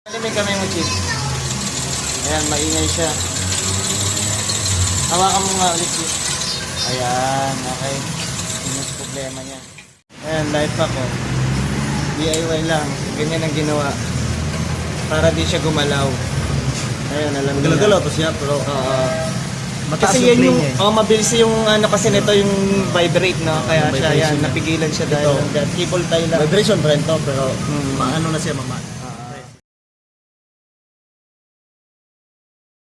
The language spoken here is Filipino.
Alamig kami mo, Chief. Ayan, maingay siya. Hawakan mo nga ulit, Chief. Ayan, okay. Yun yung problema niya. Ayan, life hack ko. DIY lang. Ganyan ang ginawa. Para di siya gumalaw. Ayan, alam niya. Galaw-galaw to siya, pero mataas Kasi yung yan play yung, niya. mabilis yung ano kasi nito yung vibrate, no? Kaya Yung siya, vibration yan, niya. napigilan siya dahil Ito. ng cable tie lang. Vibration pa rin to, pero Hmm. maano na siya, mama.